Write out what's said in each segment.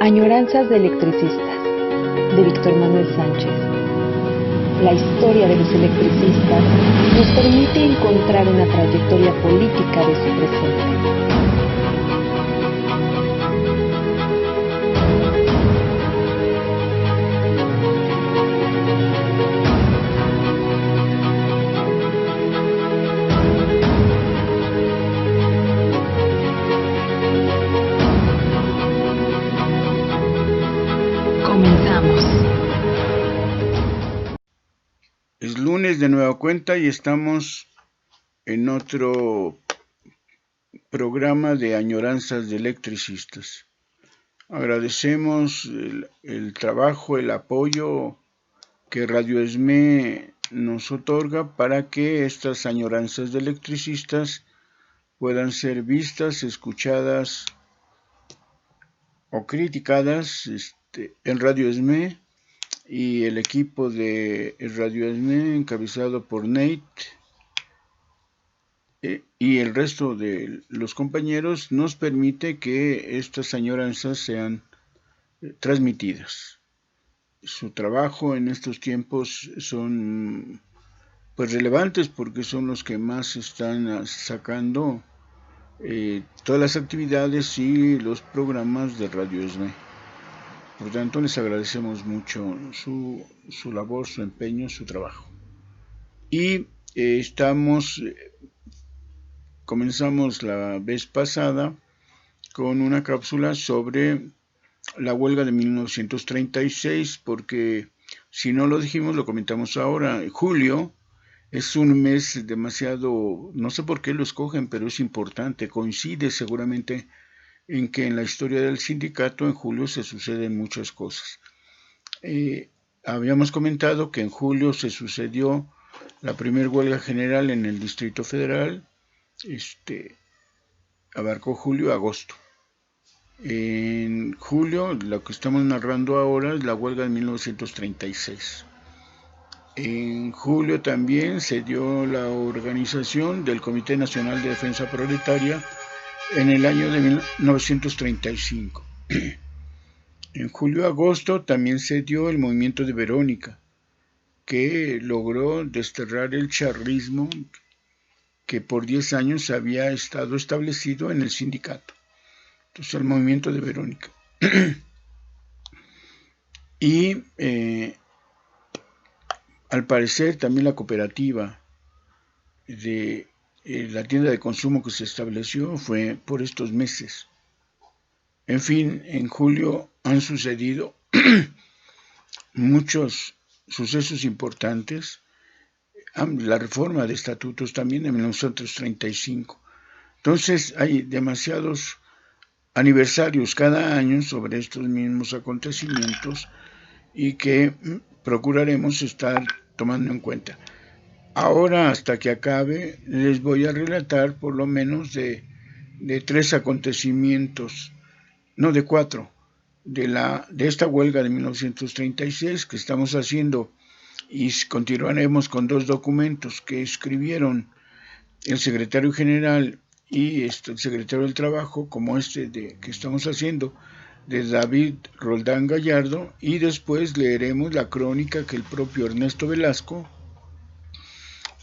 Añoranzas de electricistas, de Víctor Manuel Sánchez. La historia de los electricistas nos permite encontrar una trayectoria política de su presente. Es lunes de nueva cuenta y estamos en otro programa de Añoranzas de Electricistas. Agradecemos el trabajo, el apoyo que Radio ESME nos otorga para que estas añoranzas de electricistas puedan ser vistas, escuchadas o criticadas en Radio ESME. Y el equipo de Radio ESME, encabezado por Nate y el resto de los compañeros, nos permite que estas añoranzas sean transmitidas. Su trabajo en estos tiempos son relevantes porque son los que más están sacando todas las actividades y los programas de Radio ESME. Por tanto, les agradecemos mucho su labor, su empeño, su trabajo. Y comenzamos la vez pasada con una cápsula sobre la huelga de 1936, porque si no lo dijimos, lo comentamos ahora. Julio es un mes demasiado, no sé por qué lo escogen, pero es importante, coincide seguramente en que en la historia del sindicato en julio se suceden muchas cosas. Habíamos comentado que en julio se sucedió la primera huelga general en el Distrito Federal, abarcó julio-agosto. En julio, lo que estamos narrando ahora es la huelga de 1936. En julio también se dio la organización del Comité Nacional de Defensa Proletaria en el año de 1935. En julio-agosto también se dio el movimiento de Verónica, que logró desterrar el charrismo que por 10 años había estado establecido en el sindicato. Entonces, el movimiento de Verónica. Y al parecer también la cooperativa de la tienda de consumo que se estableció fue por estos meses. En fin, en julio han sucedido muchos sucesos importantes. La reforma de estatutos también de 1935. Entonces hay demasiados aniversarios cada año sobre estos mismos acontecimientos y que procuraremos estar tomando en cuenta. Ahora, hasta que acabe, les voy a relatar por lo menos de 3 acontecimientos, no, de 4, de esta huelga de 1936 que estamos haciendo, y continuaremos con 2 documentos que escribieron el secretario general y el secretario del Trabajo, como que estamos haciendo, de David Roldán Gallardo, y después leeremos la crónica que el propio Ernesto Velasco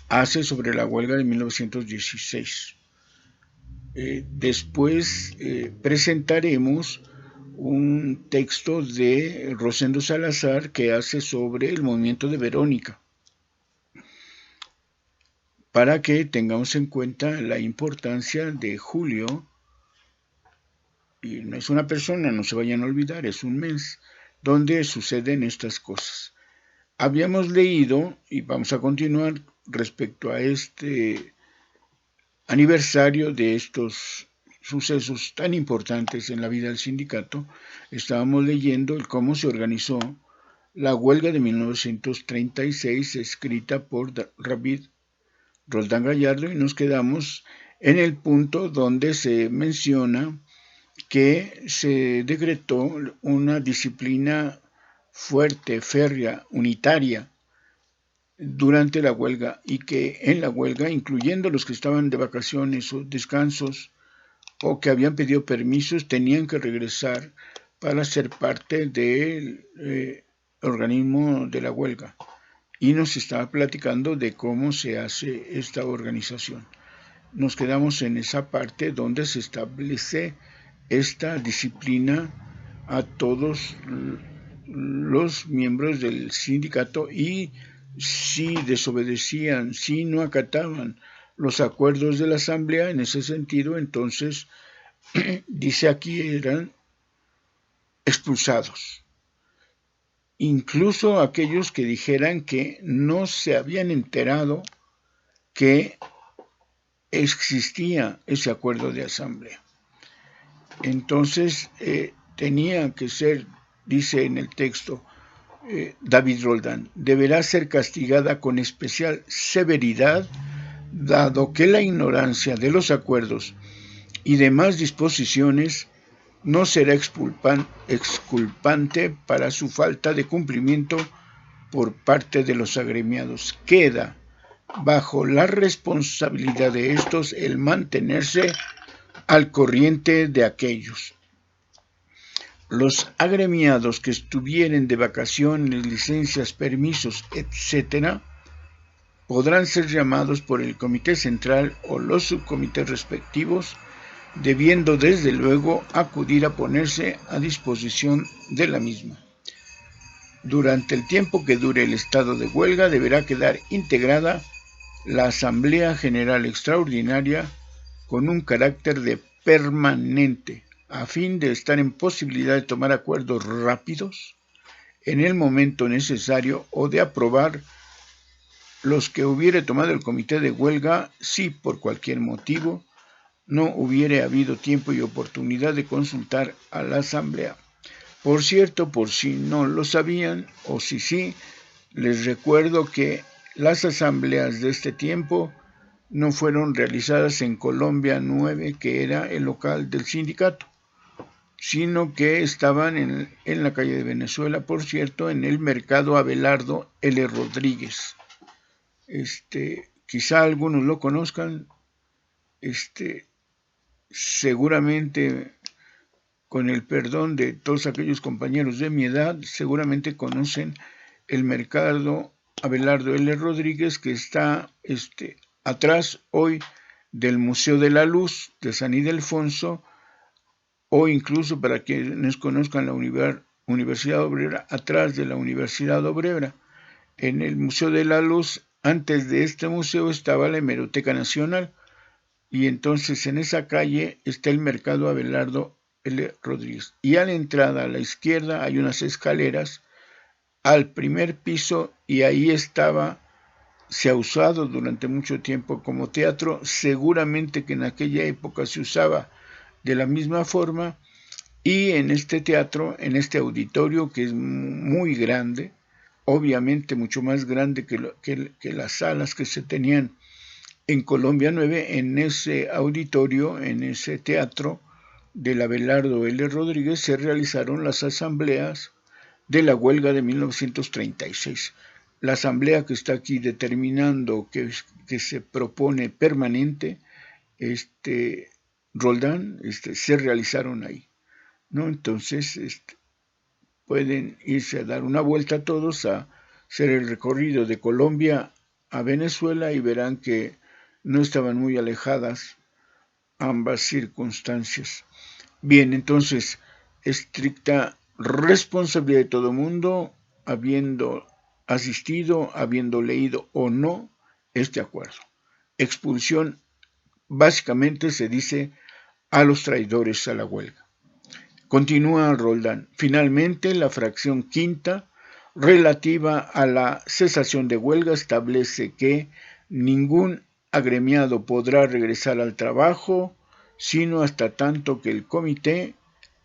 hace sobre la huelga de 1916. Después presentaremos un texto de Rosendo Salazar que hace sobre el movimiento de Verónica, para que tengamos en cuenta la importancia de julio. Y no es una persona, no se vayan a olvidar, es un mes donde suceden estas cosas. Habíamos leído, y vamos a continuar respecto a este aniversario de estos sucesos tan importantes en la vida del sindicato, estábamos leyendo cómo se organizó la huelga de 1936, escrita por David Roldán Gallardo, y nos quedamos en el punto donde se menciona que se decretó una disciplina fuerte, férrea, unitaria durante la huelga, y que en la huelga, incluyendo los que estaban de vacaciones o descansos o que habían pedido permisos tenían que regresar para ser parte del organismo de la huelga. Y nos estaba platicando de cómo se hace esta organización. Nos quedamos en esa parte donde se establece esta disciplina a todos los miembros del sindicato, y si desobedecían, si no acataban los acuerdos de la asamblea en ese sentido, entonces dice aquí eran expulsados. Incluso aquellos que dijeran que no se habían enterado que existía ese acuerdo de asamblea. Entonces tenía que ser, dice en el texto David Roldán, deberá ser castigada con especial severidad, dado que la ignorancia de los acuerdos y demás disposiciones no será exculpante para su falta de cumplimiento por parte de los agremiados. Queda bajo la responsabilidad de estos el mantenerse al corriente de aquellos. Los agremiados que estuvieren de vacaciones, licencias, permisos, etc., podrán ser llamados por el Comité Central o los subcomités respectivos, debiendo desde luego acudir a ponerse a disposición de la misma. Durante el tiempo que dure el estado de huelga deberá quedar integrada la Asamblea General Extraordinaria con un carácter de permanente, a fin de estar en posibilidad de tomar acuerdos rápidos en el momento necesario o de aprobar los que hubiere tomado el comité de huelga si por cualquier motivo no hubiere habido tiempo y oportunidad de consultar a la asamblea. Por cierto, por si no lo sabían o si sí, les recuerdo que las asambleas de este tiempo no fueron realizadas en Colombia 9, que era el local del sindicato, sino que estaban en la calle de Venezuela, por cierto, en el mercado Abelardo L. Rodríguez. Quizá algunos lo conozcan, seguramente, con el perdón de todos aquellos compañeros de mi edad, seguramente conocen el mercado Abelardo L. Rodríguez, que está atrás hoy del Museo de la Luz de San Ildefonso, o incluso para quienes conozcan la Universidad Obrera, atrás de la Universidad Obrera. En el Museo de la Luz, antes de este museo, estaba la Hemeroteca Nacional, y entonces en esa calle está el mercado Abelardo L. Rodríguez. Y a la entrada a la izquierda hay unas escaleras al primer piso, y ahí se ha usado durante mucho tiempo como teatro. Seguramente que en aquella época se usaba de la misma forma, y en este teatro, en este auditorio que es muy grande, obviamente mucho más grande que las salas que se tenían en Colombia 9, en ese auditorio, en ese teatro del Abelardo L. Rodríguez, se realizaron las asambleas de la huelga de 1936. La asamblea que está aquí determinando que se propone permanente, Roldán, se realizaron ahí, ¿no? Entonces, pueden irse a dar una vuelta todos a hacer el recorrido de Colombia a Venezuela y verán que no estaban muy alejadas ambas circunstancias. Bien, entonces, estricta responsabilidad de todo mundo, habiendo asistido, habiendo leído o no este acuerdo. Expulsión, básicamente se dice a los traidores a la huelga. Continúa Roldán. Finalmente, la fracción quinta, relativa a la cesación de huelga, establece que ningún agremiado podrá regresar al trabajo sino hasta tanto que el Comité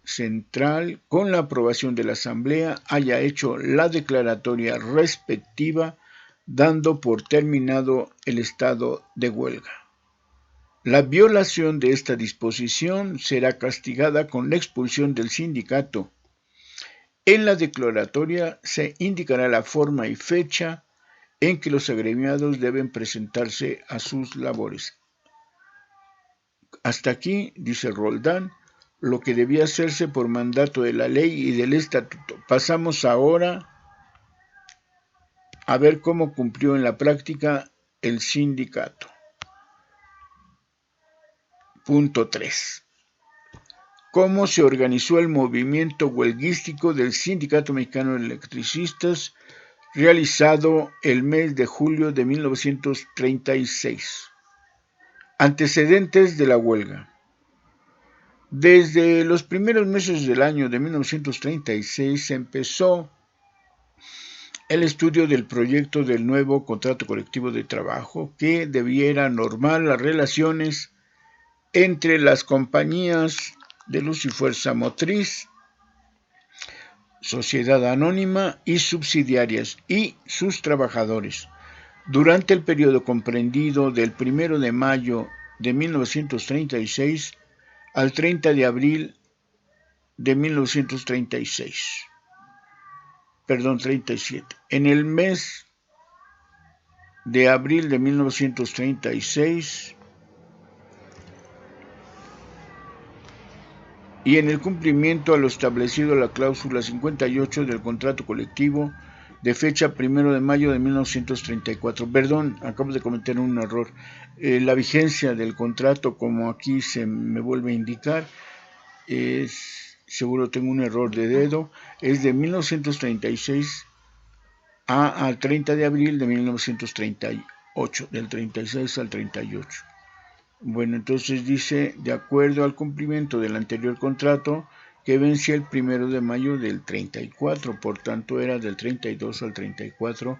Central, con la aprobación de la Asamblea, haya hecho la declaratoria respectiva, dando por terminado el estado de huelga. La violación de esta disposición será castigada con la expulsión del sindicato. En la declaratoria se indicará la forma y fecha en que los agremiados deben presentarse a sus labores. Hasta aquí, dice Roldán, lo que debía hacerse por mandato de la ley y del estatuto. Pasamos ahora a ver cómo cumplió en la práctica el sindicato. Punto 3. ¿Cómo se organizó el movimiento huelguístico del Sindicato Mexicano de Electricistas realizado el mes de julio de 1936? Antecedentes de la huelga. Desde los primeros meses del año de 1936 se empezó el estudio del proyecto del nuevo contrato colectivo de trabajo que debiera normar las relaciones entre las compañías de luz y fuerza motriz, sociedad anónima y subsidiarias y sus trabajadores. Durante el periodo comprendido del 1 de mayo de 1936 al 30 de abril de 1936. 37. En el mes de abril de 1936 y en el cumplimiento a lo establecido en la cláusula 58 del contrato colectivo de fecha 1 de mayo de 1934. Perdón, acabo de cometer un error. La vigencia del contrato, como aquí se me vuelve a indicar, seguro tengo un error de dedo, es de 1936 al 30 de abril de 1938, del 36 al 38. Bueno, entonces dice, de acuerdo al cumplimiento del anterior contrato, que vencía el 1 de mayo del 34, por tanto era del 32 al 34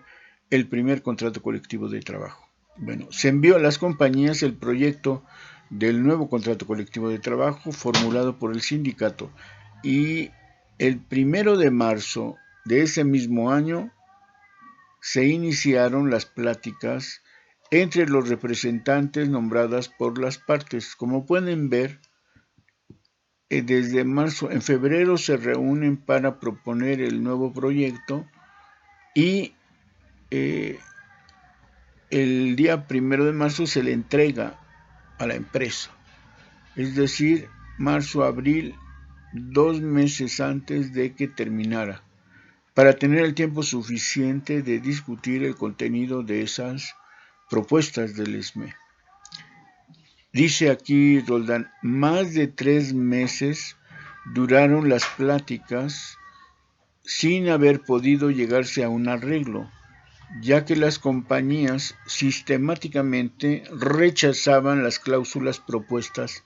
el primer contrato colectivo de trabajo. Bueno, se envió a las compañías el proyecto del nuevo contrato colectivo de trabajo formulado por el sindicato y el 1 de marzo de ese mismo año se iniciaron las pláticas entre los representantes nombradas por las partes. Como pueden ver, desde marzo, en febrero se reúnen para proponer el nuevo proyecto y el día 1 de marzo se le entrega a la empresa. Es decir, marzo-abril, 2 meses antes de que terminara, para tener el tiempo suficiente de discutir el contenido de esas propuestas del SME. Dice aquí Roldán, más de 3 meses duraron las pláticas sin haber podido llegarse a un arreglo, ya que las compañías sistemáticamente rechazaban las cláusulas propuestas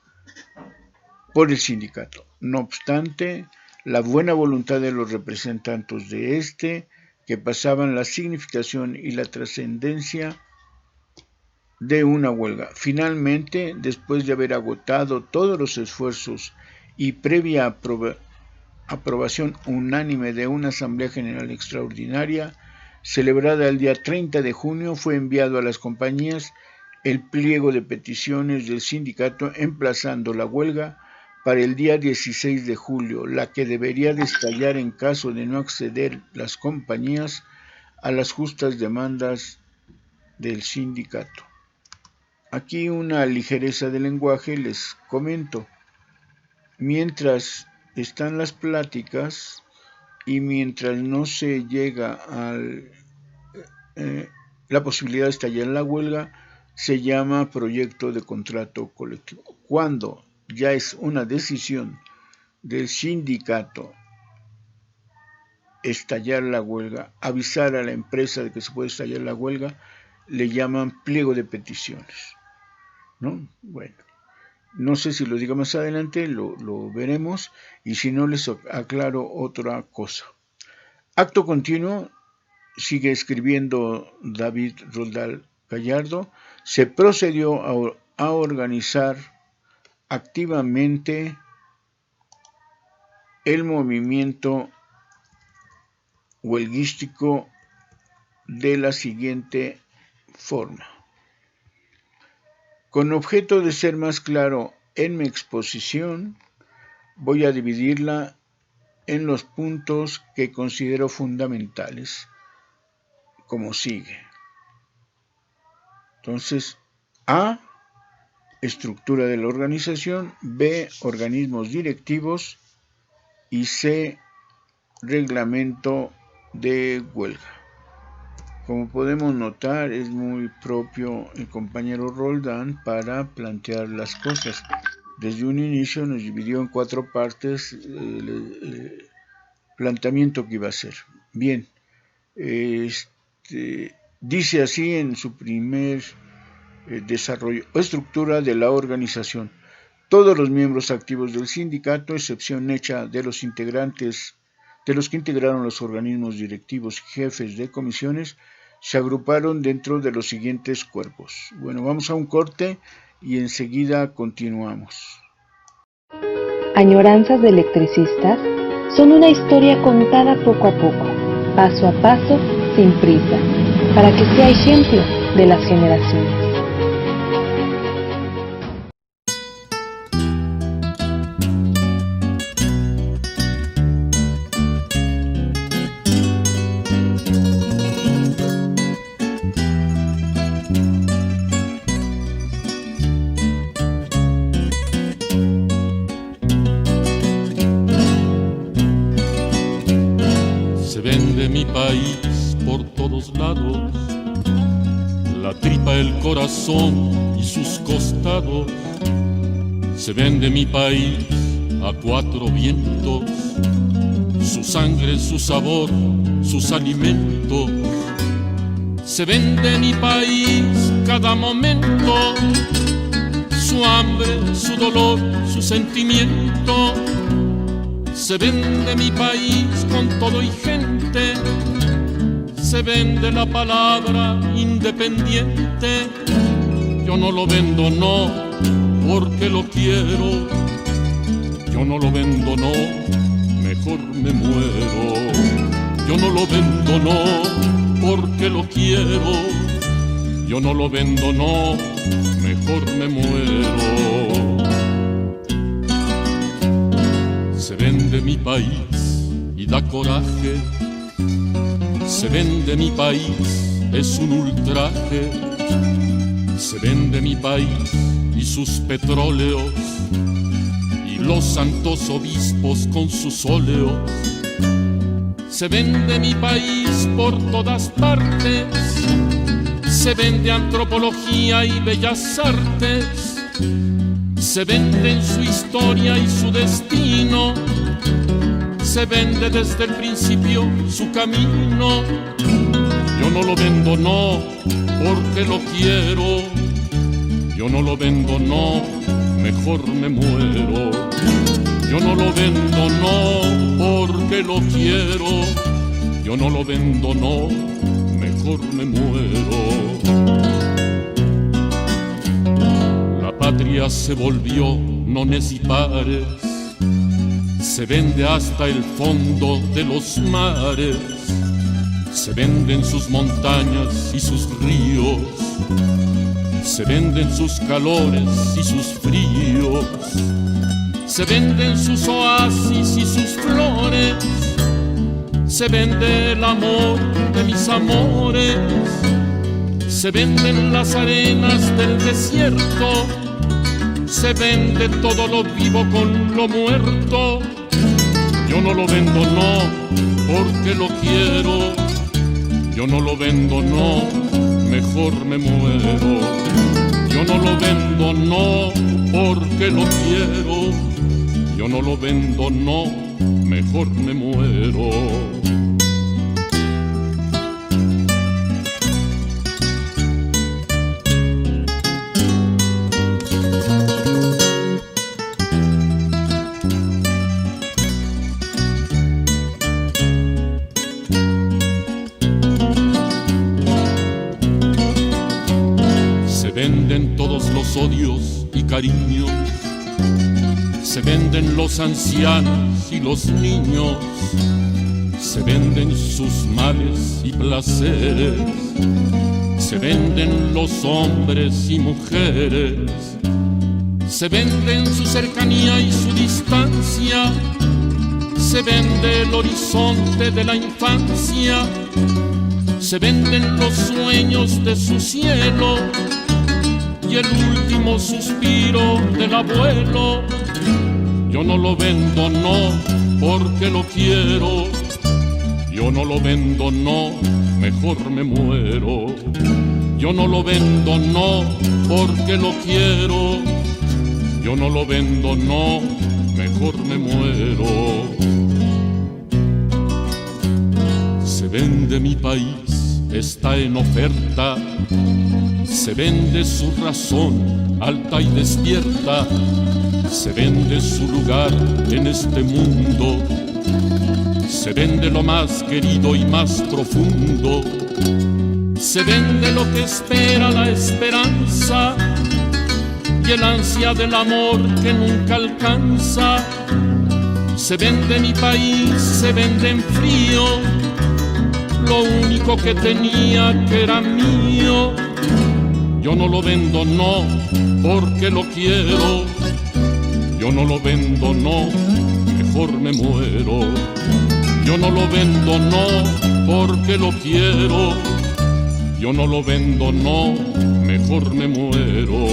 por el sindicato. No obstante, la buena voluntad de los representantes de este, que pasaban la significación y la trascendencia de una huelga. Finalmente, después de haber agotado todos los esfuerzos y previa aprobación unánime de una Asamblea General Extraordinaria, celebrada el día 30 de junio, fue enviado a las compañías el pliego de peticiones del sindicato emplazando la huelga para el día 16 de julio, la que debería de estallar en caso de no acceder las compañías a las justas demandas del sindicato. Aquí una ligereza de lenguaje, les comento. Mientras están las pláticas y mientras no se llega a la posibilidad de estallar la huelga, se llama proyecto de contrato colectivo. Cuando ya es una decisión del sindicato estallar la huelga, avisar a la empresa de que se puede estallar la huelga, le llaman pliego de peticiones, ¿no? Bueno, no sé si lo diga más adelante, lo veremos, y si no les aclaro otra cosa. Acto continuo, sigue escribiendo David Roldán Gallardo, se procedió a organizar activamente el movimiento huelguístico de la siguiente forma. Con objeto de ser más claro en mi exposición, voy a dividirla en los puntos que considero fundamentales, como sigue. Entonces, A, estructura de la organización, B, organismos directivos y C, reglamento de huelga. Como podemos notar, es muy propio el compañero Roldán para plantear las cosas. Desde un inicio nos dividió en 4 partes el planteamiento que iba a hacer. Bien, dice así en su primer desarrollo: estructura de la organización. Todos los miembros activos del sindicato, excepción hecha de los integrantes, de los que integraron los organismos directivos y jefes de comisiones, se agruparon dentro de los siguientes cuerpos. Bueno, vamos a un corte y enseguida continuamos. Añoranzas de electricistas son una historia contada poco a poco, paso a paso, sin prisa, para que sea ejemplo de las generaciones. Mi país por todos lados, la tripa, el corazón y sus costados. Se vende mi país a 4 vientos, su sangre, su sabor, sus alimentos. Se vende mi país cada momento, su hambre, su dolor, su sentimiento. Se vende mi país con todo y gente, se vende la palabra independiente. Yo no lo vendo, no, porque lo quiero. Yo no lo vendo, no, mejor me muero. Yo no lo vendo, no, porque lo quiero. Yo no lo vendo, no, mejor me muero. Se vende mi país y da coraje, se vende mi país, es un ultraje. Se vende mi país y sus petróleos, y los santos obispos con sus óleos. Se vende mi país por todas partes, se vende antropología y bellas artes. Se vende en su historia y su destino, se vende desde el principio su camino. Yo no lo vendo, no, porque lo quiero. Yo no lo vendo, no, mejor me muero. Yo no lo vendo, no, porque lo quiero. Yo no lo vendo, no, mejor me muero. La patria se volvió nones y pares, se vende hasta el fondo de los mares. Se venden sus montañas y sus ríos, se venden sus calores y sus fríos. Se venden sus oasis y sus flores, se vende el amor de mis amores. Se venden las arenas del desierto, se vende todo lo vivo con lo muerto. Yo no lo vendo, no, porque lo quiero. Yo no lo vendo, no, mejor me muero. Yo no lo vendo, no, porque lo quiero. Yo no lo vendo, no, mejor me muero. Venden todos los odios y cariños, se venden los ancianos y los niños, se venden sus males y placeres, se venden los hombres y mujeres, se venden su cercanía y su distancia, se vende el horizonte de la infancia, se venden los sueños de su cielo. y el último suspiro del abuelo. Yo no lo vendo, no, porque lo quiero. Yo no lo vendo, no, mejor me muero. Yo no lo vendo, no, porque lo quiero. Yo no lo vendo, no, mejor me muero. Se vende mi país, está en oferta. Se vende su razón, alta y despierta. Se vende su lugar en este mundo. Se vende lo más querido y más profundo. Se vende lo que espera la esperanza y el ansia del amor que nunca alcanza. Se vende mi país, se vende en frío lo único que tenía que era mío. Yo no lo vendo, no, porque lo quiero. Yo no lo vendo, no, mejor me muero. Yo no lo vendo, no, porque lo quiero. Yo no lo vendo, no, mejor me muero.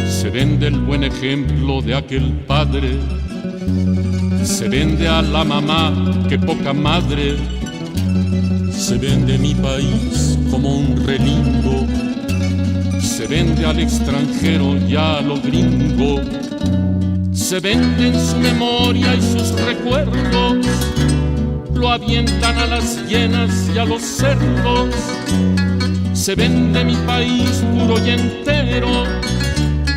Se vende el buen ejemplo de aquel padre. Se vende a la mamá, que poca madre. Se vende mi país como un relingo. Se vende al extranjero y a lo gringo. Se venden su memoria y sus recuerdos. Lo avientan a las hienas y a los cerdos. Se vende mi país puro y entero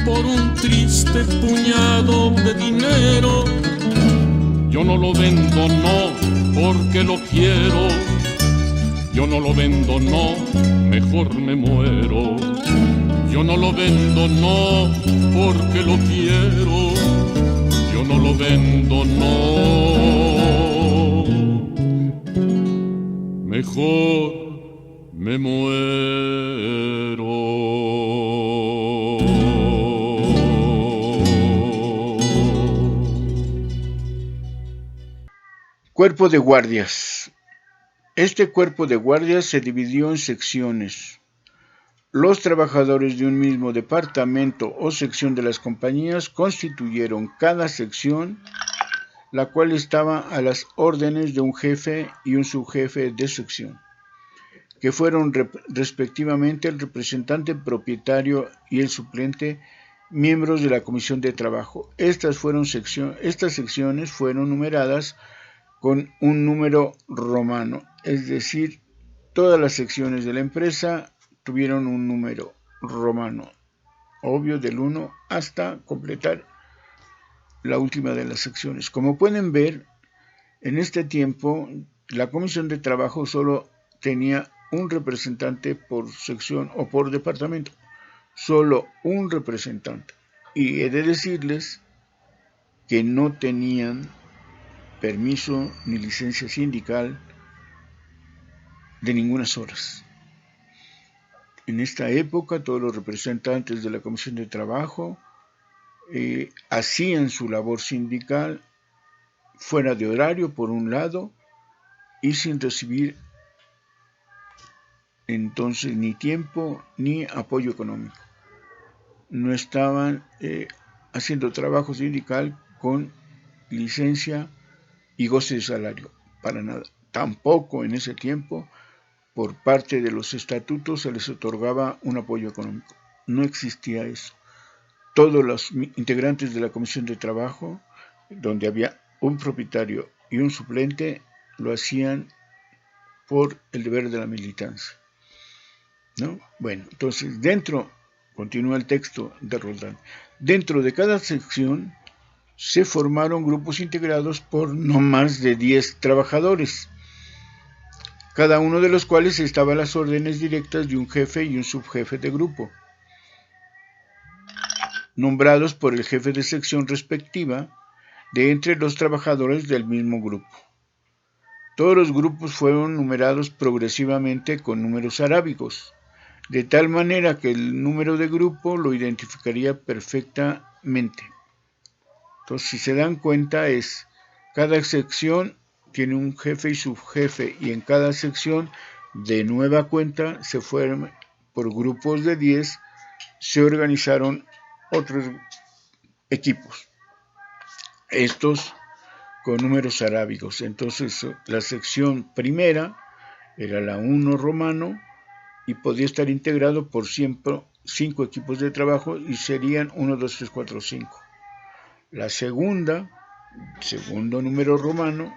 por un triste puñado de dinero. Yo no lo vendo, no, porque lo quiero. Yo no lo vendo, no, mejor me muero. Yo no lo vendo, no, porque lo quiero. Yo no lo vendo, no, mejor me muero. Cuerpo de guardias. Este cuerpo de guardias se dividió en secciones. Los trabajadores de un mismo departamento o sección de las compañías constituyeron cada sección, la cual estaba a las órdenes de un jefe y un subjefe de sección, que fueron respectivamente el representante propietario y el suplente, miembros de la comisión de trabajo. Estas secciones fueron numeradas con un número romano, es decir, todas las secciones de la empresa tuvieron un número romano, obvio, del 1 hasta completar la última de las secciones. Como pueden ver, en este tiempo la comisión de trabajo solo tenía un representante por sección o por departamento, solo un representante. Y he de decirles que no tenían permiso ni licencia sindical de ninguna horas. En esta época todos los representantes de la Comisión de Trabajo hacían su labor sindical fuera de horario, por un lado, y sin recibir entonces ni tiempo ni apoyo económico. No estaban haciendo trabajo sindical con licencia y goce de salario, para nada. Tampoco en ese tiempo, por parte de los estatutos, se les otorgaba un apoyo económico. No existía eso. Todos los integrantes de la Comisión de Trabajo, donde había un propietario y un suplente, lo hacían por el deber de la militancia, ¿no? Bueno, entonces continúa el texto de Roldán. Dentro de cada sección se formaron grupos integrados por no más de 10 trabajadores, cada uno de los cuales estaba a las órdenes directas de un jefe y un subjefe de grupo, nombrados por el jefe de sección respectiva de entre los trabajadores del mismo grupo. Todos los grupos fueron numerados progresivamente con números arábigos, de tal manera que el número de grupo lo identificaría perfectamente. Entonces, si se dan cuenta, cada sección tiene un jefe y subjefe, y en cada sección de nueva cuenta se por grupos de 10, se organizaron otros equipos, estos con números arábigos. Entonces, la sección primera era la 1 romano y podía estar integrado por 5 equipos de trabajo y serían 1, 2, 3, 4, 5. La segunda, segundo número romano,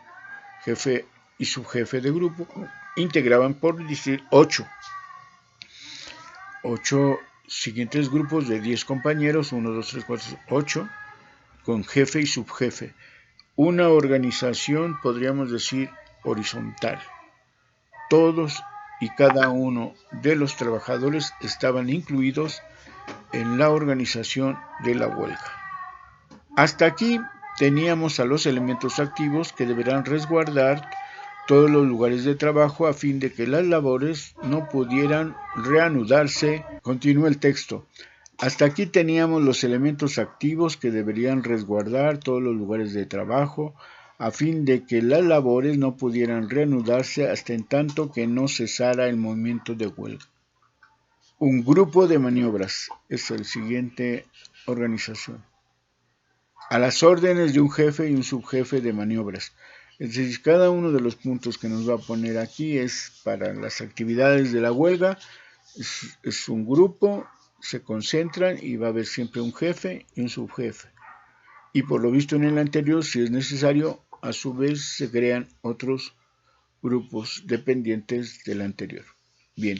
jefe y subjefe de grupo, integraban por decir 8 siguientes grupos de 10 compañeros, 1, 2, 3, 4, 8, con jefe y subjefe. Una organización, podríamos decir, horizontal. Todos y cada uno de los trabajadores estaban incluidos en la organización de la huelga. Hasta aquí teníamos a los elementos activos que deberán resguardar todos los lugares de trabajo a fin de que las labores no pudieran reanudarse. Continúa el texto. Hasta aquí teníamos los elementos activos que deberían resguardar todos los lugares de trabajo a fin de que las labores no pudieran reanudarse hasta en tanto que no cesara el movimiento de huelga. Un grupo de maniobras es la siguiente organización. A las órdenes de un jefe y un subjefe de maniobras. Es decir, cada uno de los puntos que nos va a poner aquí es para las actividades de la huelga. Es un grupo, se concentran y va a haber siempre un jefe y un subjefe. Y por lo visto en el anterior, si es necesario, a su vez se crean otros grupos dependientes del anterior. Bien,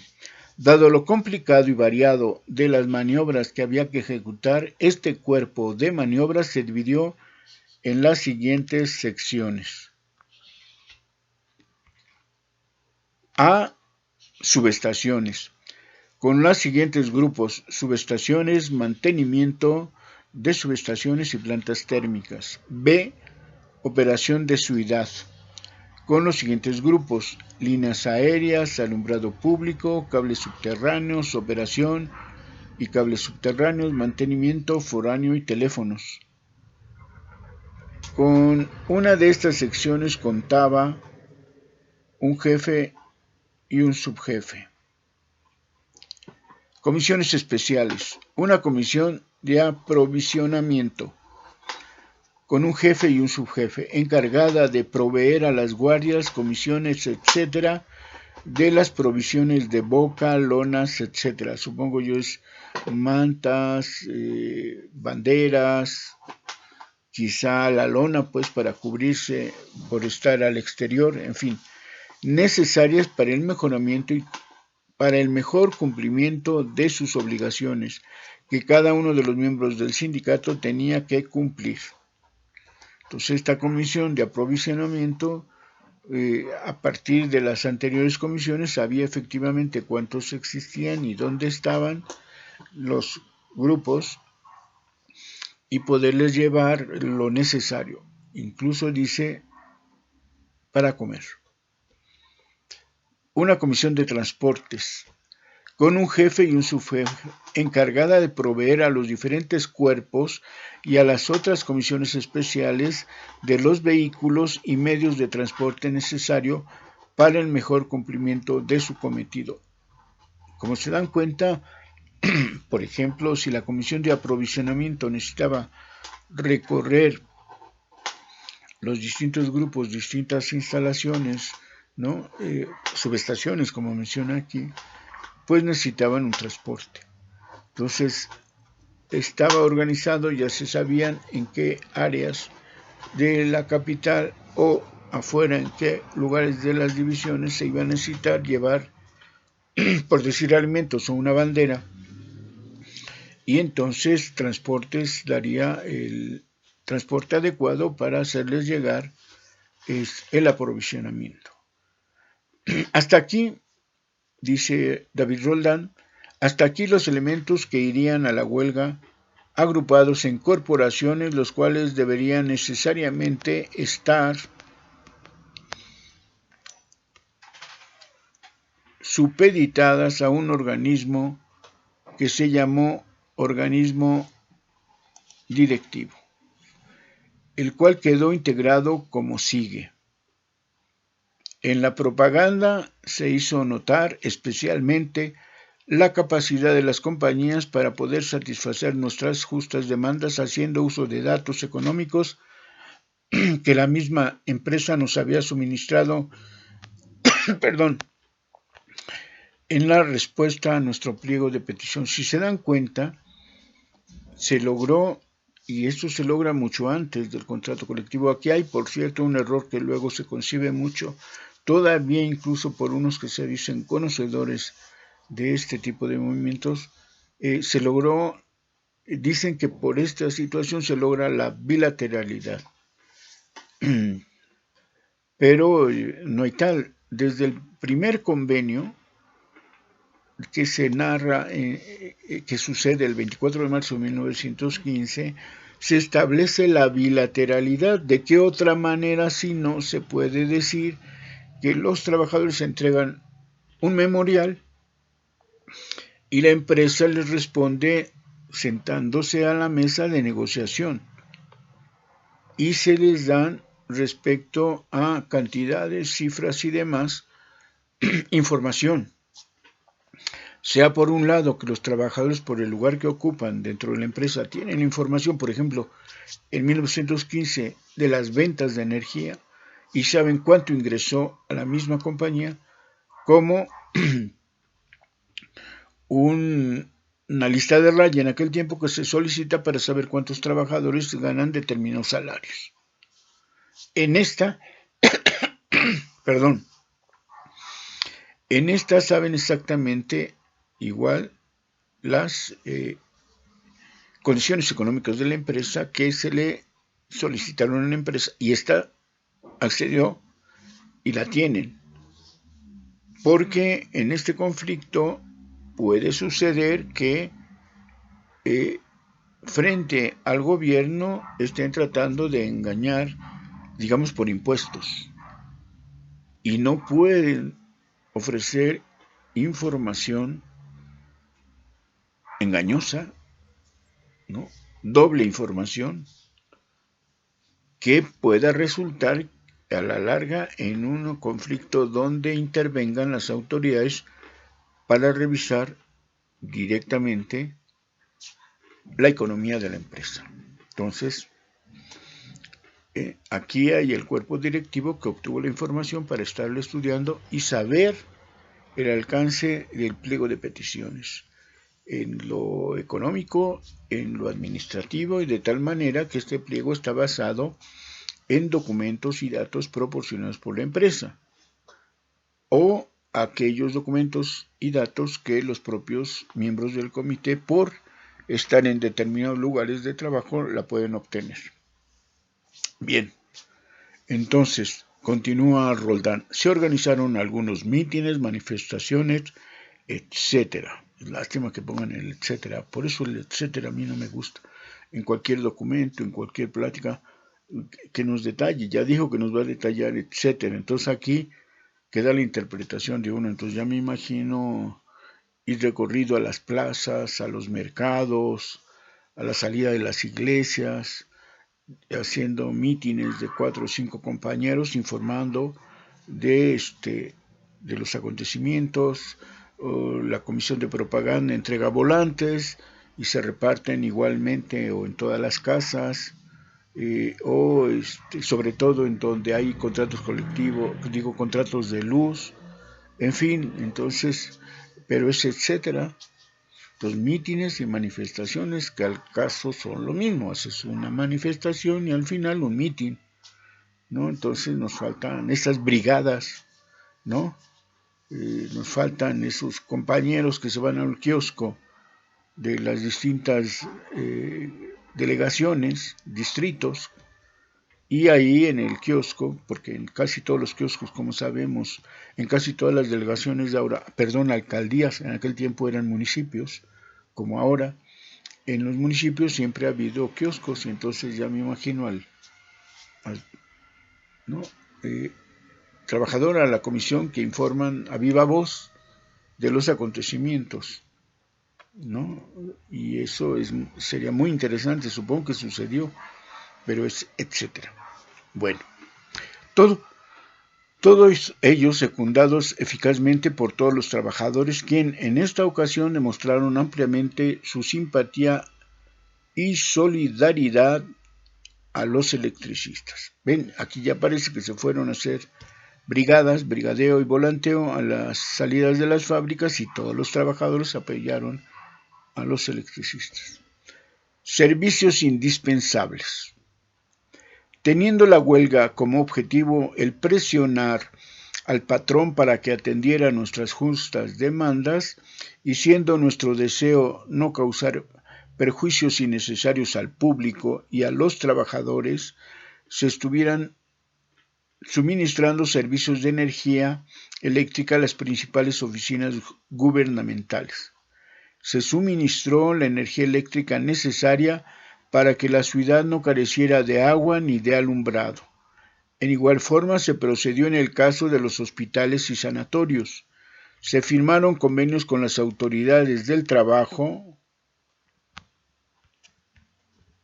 dado lo complicado y variado de las maniobras que había que ejecutar, este cuerpo de maniobras se dividió en las siguientes secciones. A. Subestaciones, con los siguientes grupos: subestaciones, mantenimiento de subestaciones y plantas térmicas. B. Operación de ciudad, con los siguientes grupos: líneas aéreas, alumbrado público, cables subterráneos, operación y cables subterráneos, mantenimiento foráneo y teléfonos. Con una de estas secciones contaba un jefe y un subjefe. Comisiones especiales. Una comisión de aprovisionamiento con un jefe y un subjefe, encargada de proveer a las guardias, comisiones, etc., de las provisiones de boca, lonas, etc. Supongo yo es mantas, banderas, quizá la lona, pues, para cubrirse por estar al exterior, en fin, necesarias para el mejoramiento y para el mejor cumplimiento de sus obligaciones, que cada uno de los miembros del sindicato tenía que cumplir. Entonces, esta comisión de aprovisionamiento, a partir de las anteriores comisiones, sabía efectivamente cuántos existían y dónde estaban los grupos y poderles llevar lo necesario. Incluso dice, para comer. Una comisión de transportes, con un jefe y un subjefe, encargada de proveer a los diferentes cuerpos y a las otras comisiones especiales de los vehículos y medios de transporte necesario para el mejor cumplimiento de su cometido. Como se dan cuenta, por ejemplo, si la comisión de aprovisionamiento necesitaba recorrer los distintos grupos, distintas instalaciones, ¿no? Subestaciones, como menciona aquí, pues necesitaban un transporte. Entonces, estaba organizado, ya se sabían en qué áreas de la capital o afuera, en qué lugares de las divisiones se iba a necesitar llevar, por decir, alimentos o una bandera, y entonces Transportes daría el transporte adecuado para hacerles llegar el aprovisionamiento. Hasta aquí, dice David Roldán, hasta aquí los elementos que irían a la huelga, agrupados en corporaciones, los cuales deberían necesariamente estar supeditadas a un organismo que se llamó organismo directivo, el cual quedó integrado como sigue. En la propaganda se hizo notar especialmente la capacidad de las compañías para poder satisfacer nuestras justas demandas haciendo uso de datos económicos que la misma empresa nos había suministrado en la respuesta a nuestro pliego de petición. Si se dan cuenta, se logró, y esto se logra mucho antes del contrato colectivo. Aquí hay, por cierto, un error que luego se concibe mucho, todavía incluso por unos que se dicen conocedores de este tipo de movimientos, se logró, dicen que por esta situación se logra la bilateralidad. Pero no hay tal. Desde el primer convenio que se narra, que sucede el 24 de marzo de 1915, se establece la bilateralidad. ¿De qué otra manera si no se puede decir que los trabajadores entregan un memorial y la empresa les responde sentándose a la mesa de negociación y se les dan respecto a cantidades, cifras y demás información? Sea por un lado que los trabajadores por el lugar que ocupan dentro de la empresa tienen información, por ejemplo, en 1915 de las ventas de energía y saben cuánto ingresó a la misma compañía, como una lista de raya en aquel tiempo que se solicita para saber cuántos trabajadores ganan determinados salarios. En esta, en esta saben exactamente igual las condiciones económicas de la empresa que se le solicitaron a la empresa y esta accedió y la tienen, porque en este conflicto puede suceder que frente al gobierno estén tratando de engañar, digamos, por impuestos, y no pueden ofrecer información engañosa, ¿no? Doble información que pueda resultar a la larga en un conflicto donde intervengan las autoridades para revisar directamente la economía de la empresa. Entonces, aquí hay el cuerpo directivo que obtuvo la información para estarlo estudiando y saber el alcance del pliego de peticiones en lo económico, en lo administrativo, y de tal manera que este pliego está basado en documentos y datos proporcionados por la empresa o aquellos documentos y datos que los propios miembros del comité, por estar en determinados lugares de trabajo, la pueden obtener. Bien, entonces, continúa Roldán. Se organizaron algunos mítines, manifestaciones, etcétera. Lástima que pongan el etcétera. Por eso el etcétera a mí no me gusta. En cualquier documento, en cualquier plática, que nos detalle. Ya dijo que nos va a detallar, etcétera. Entonces aquí queda la interpretación de uno. Entonces ya me imagino ir recorrido a las plazas, a los mercados, a la salida de las iglesias, haciendo mítines de 4 o 5 compañeros informando de los acontecimientos. La comisión de propaganda entrega volantes y se reparten igualmente o en todas las casas, o sobre todo en donde hay contratos colectivos, contratos de luz, en fin. Entonces, pero es etcétera. Los mítines y manifestaciones, que al caso son lo mismo, haces una manifestación y al final un mitin, ¿no? Entonces nos faltan esas brigadas, ¿no? Nos faltan esos compañeros que se van al kiosco de las distintas delegaciones, distritos, y ahí en el kiosco, porque en casi todos los kioscos, como sabemos, en casi todas las delegaciones de ahora, alcaldías, en aquel tiempo eran municipios, como ahora, en los municipios siempre ha habido kioscos, y entonces ya me imagino trabajador a la comisión que informan a viva voz de los acontecimientos, ¿no? Y eso sería muy interesante, supongo que sucedió, pero es etcétera. Bueno, todo Todos ellos secundados eficazmente por todos los trabajadores, quien en esta ocasión demostraron ampliamente su simpatía y solidaridad a los electricistas. Ven, aquí ya parece que se fueron a hacer brigadas, brigadeo y volanteo a las salidas de las fábricas y todos los trabajadores apoyaron a los electricistas. Servicios indispensables. Teniendo la huelga como objetivo el presionar al patrón para que atendiera nuestras justas demandas y siendo nuestro deseo no causar perjuicios innecesarios al público y a los trabajadores, se estuvieran suministrando servicios de energía eléctrica a las principales oficinas gubernamentales. Se suministró la energía eléctrica necesaria para que la ciudad no careciera de agua ni de alumbrado. En igual forma se procedió en el caso de los hospitales y sanatorios. Se firmaron convenios con las autoridades del trabajo.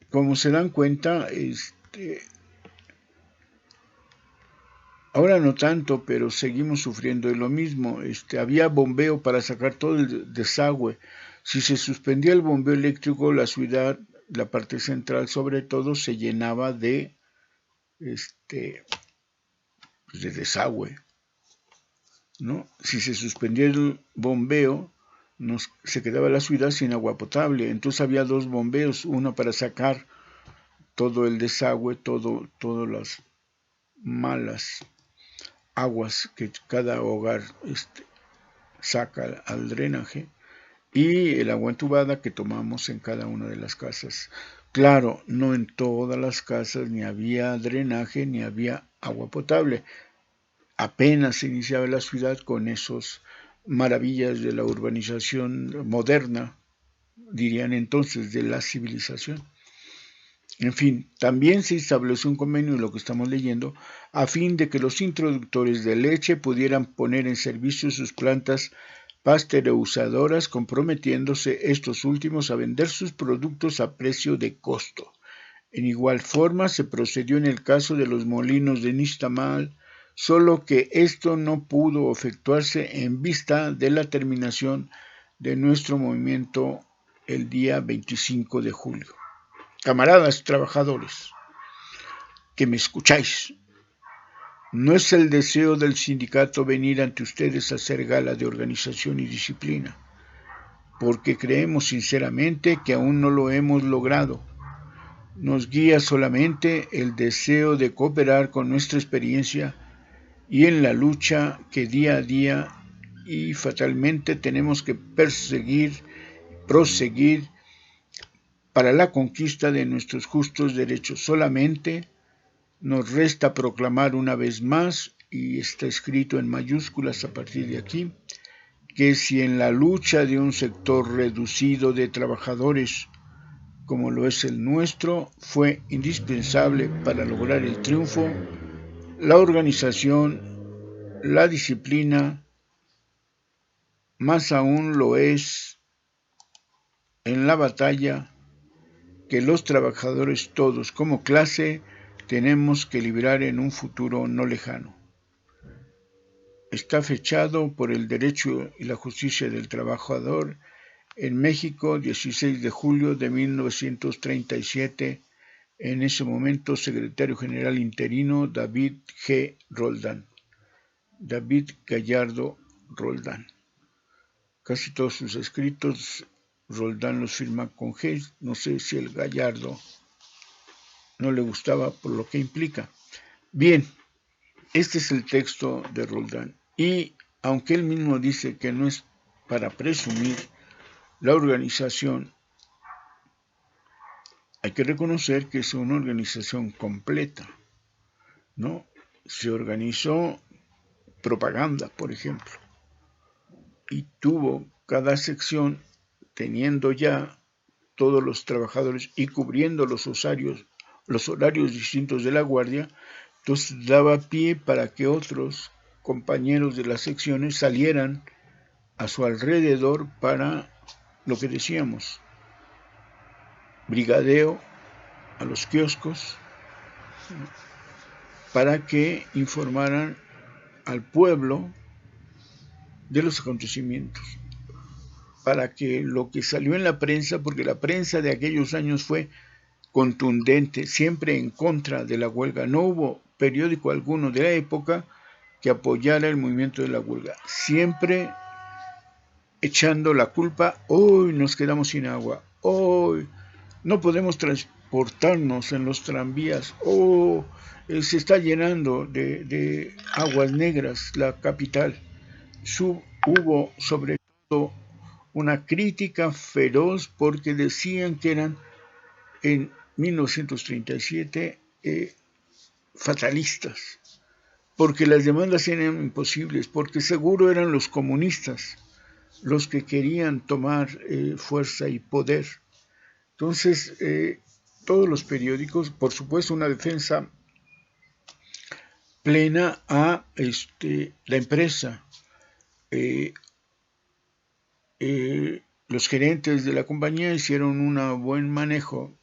Como se dan cuenta, ahora no tanto, pero seguimos sufriendo de lo mismo. Había bombeo para sacar todo el desagüe. Si se suspendía el bombeo eléctrico, la ciudad, la parte central sobre todo, se llenaba de desagüe, ¿no? Si se suspendía el bombeo, se quedaba la ciudad sin agua potable. Entonces había dos bombeos, uno para sacar todo el desagüe, todas las malas aguas que cada hogar saca al drenaje, y el agua entubada que tomamos en cada una de las casas. Claro, no en todas las casas ni había drenaje ni había agua potable. Apenas se iniciaba la ciudad con esas maravillas de la urbanización moderna, dirían entonces, de la civilización. En fin, también se estableció un convenio, lo que estamos leyendo, a fin de que los introductores de leche pudieran poner en servicio sus plantas pasteurizadoras, comprometiéndose estos últimos a vender sus productos a precio de costo. En igual forma se procedió en el caso de los molinos de Nixtamal, solo que esto no pudo efectuarse en vista de la terminación de nuestro movimiento el día 25 de julio. Camaradas trabajadores, que me escucháis, no es el deseo del sindicato venir ante ustedes a hacer gala de organización y disciplina, porque creemos sinceramente que aún no lo hemos logrado. Nos guía solamente el deseo de cooperar con nuestra experiencia y en la lucha que día a día y fatalmente tenemos que proseguir para la conquista de nuestros justos derechos. Solamente nos resta proclamar una vez más, y está escrito en mayúsculas a partir de aquí, que si en la lucha de un sector reducido de trabajadores, como lo es el nuestro, fue indispensable para lograr el triunfo, la organización, la disciplina, más aún lo es en la batalla que los trabajadores todos como clase tenemos que librar en un futuro no lejano. Está fechado por el derecho y la justicia del trabajador en México, 16 de julio de 1937, en ese momento secretario general interino David G. Roldán. David Gallardo Roldán. Casi todos sus escritos Roldán los firma con G. No sé si el Gallardo no le gustaba por lo que implica. Bien, este es el texto de Roldán. Y aunque él mismo dice que no es para presumir la organización, hay que reconocer que es una organización completa, ¿no? Se organizó propaganda, por ejemplo, y tuvo cada sección teniendo ya todos los trabajadores y cubriendo los horarios distintos de la guardia. Entonces daba pie para que otros compañeros de las secciones salieran a su alrededor para lo que decíamos, brigadeo a los kioscos, para que informaran al pueblo de los acontecimientos, para que lo que salió en la prensa, porque la prensa de aquellos años fue contundente, siempre en contra de la huelga. No hubo periódico alguno de la época que apoyara el movimiento de la huelga, siempre echando la culpa: hoy nos quedamos sin agua, hoy no podemos transportarnos en los tranvías, se está llenando de aguas negras la capital. Hubo sobre todo una crítica feroz porque decían que eran en 1937 fatalistas, porque las demandas eran imposibles, porque seguro eran los comunistas los que querían tomar fuerza y poder. Entonces, todos los periódicos, por supuesto, una defensa plena a la empresa. Los gerentes de la compañía hicieron un buen manejo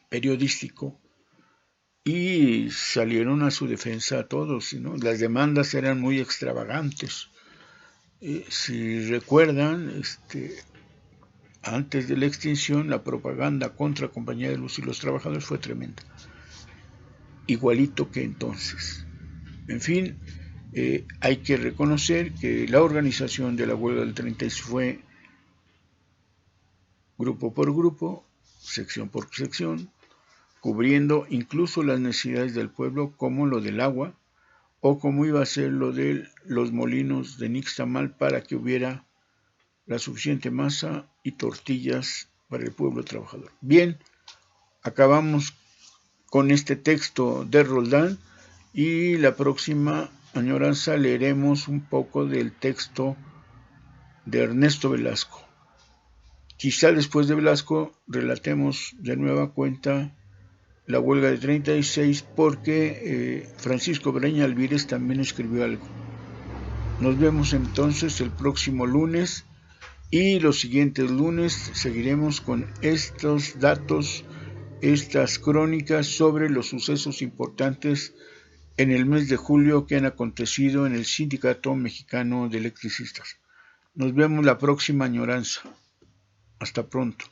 periodístico y salieron a su defensa a todos, ¿no? Las demandas eran muy extravagantes. Si recuerdan, antes de la extinción, la propaganda contra Compañía de Luz y los trabajadores fue tremenda, igualito que entonces. En fin, hay que reconocer que la organización de la huelga del 36 fue grupo por grupo, sección por sección, cubriendo incluso las necesidades del pueblo, como lo del agua, o como iba a ser lo de los molinos de Nixtamal, para que hubiera la suficiente masa y tortillas para el pueblo trabajador. Bien, acabamos con este texto de Roldán, y la próxima añoranza leeremos un poco del texto de Ernesto Velasco. Quizá después de Velasco relatemos de nueva cuenta la huelga de 36, porque Francisco Breña Alvírez también escribió algo. Nos vemos entonces el próximo lunes, y los siguientes lunes seguiremos con estos datos, estas crónicas sobre los sucesos importantes en el mes de julio que han acontecido en el Sindicato Mexicano de Electricistas. Nos vemos la próxima añoranza. Hasta pronto.